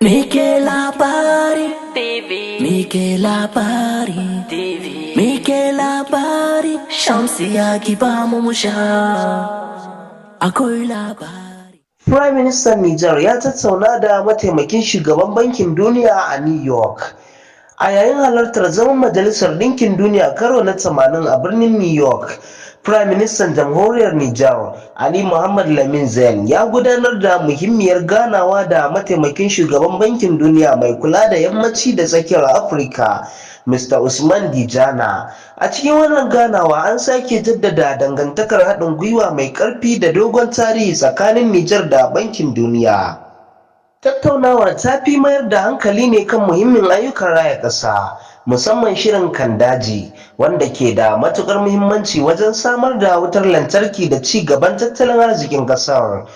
Mike labari TV, Mike labari TV, Mike labari Shamsiya ki ba mu sha akwai labari. Prime Minister Nijar ya tattauna da mataimakin shugaban bankin duniya a New York a yayin halartar zaman Majalisar Ɗinkin Duniya karo na 80 a birnin New York. Prime Minister Jamhuriyar Nijar Ali Muhammad Lamin Zain ya gudanar da muhimmiyar ganawa da mataimakin shugaban bankin duniya mai kula da yammaci da tsakiyar Afirka Mr. Usman Dijana. A cikin wannan ganawa an sake jaddada dangantakar haɗin gwiwa mai ƙarfi da dogon tarihi tsakanin Nijar da bankin duniya. Tattaunawar ta fi mayar da hankali ne kan muhimmin ayyukan raya ƙasa, musamman shirin Kandaji, wanda ke da matuƙar muhimmanci wajen samar da wutar lantarki da ci gaban tattalin arzikin ƙasar.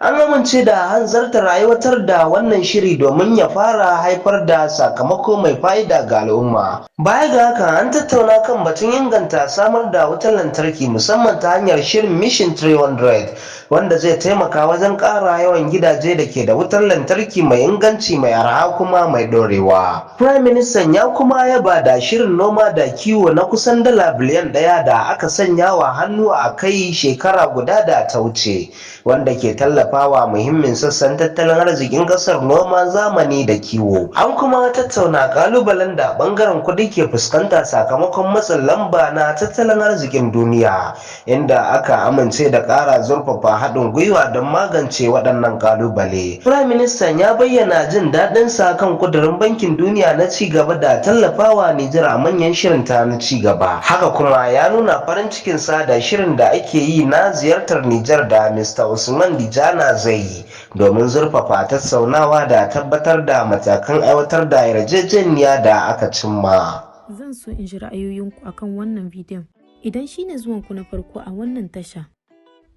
An amince da hanzartar aiwatar da wannan shiri domin ya fara haifar da sakamako mai fa'ida ga al'umma. Baya ga haka, an tattauna kan batun inganta samar da wutar lantarki musamman ta hanyar shirin Mission 300, wanda zai taimaka wajen ƙara yawan gidaje da ke da wutar lantarki mai inganci, mai arha kuma mai ɗorewa. Prime Minister ya kuma yaba da shirin noma da kiwo na kusan dala biliyan 1 da aka sanya wa hannu a kai shekara guda da ta wuce, wanda ke tallafawa muhimmin sassan tattalin arzikin ƙasar, noma zamani da kiwo. An kuma tattauna ƙalubalen da ɓangaren kuɗi ke fuskanta sakamakon matsin lamba na tattalin arzikin duniya, inda aka amince da ƙara zurfafa haɗin gwiwa don magance waɗannan ƙalubale. Prime Minister ya bayyana jin daɗinsa kan ƙudurin bankin duniya na ci gaba da tallafawa Nijar a manyan shirinta na ci gaba. Haka kuma ya nuna farin cikinsa da shirin da ake yi na ziyartar Nijar da Mr. Usman Dijana zai yi domin zurfafa tattaunawa da tabbatar da matakan aiwatar da yarjejeniya da aka cimma. Zan so in ji ra'ayoyinku akan wannan bidiyon. Idan shine zuwanku na farko a wannan tasha,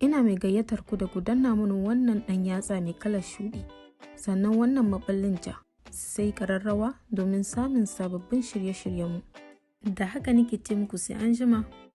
ina mai gayyatar ku da ku danna mana wannan ɗan yatsa mai kalar shuɗi, sannan wannan maɓallin ja, sai ƙararrawa domin samun sababbin shirye-shiryenmu. Da haka nake ce muku sai an jima.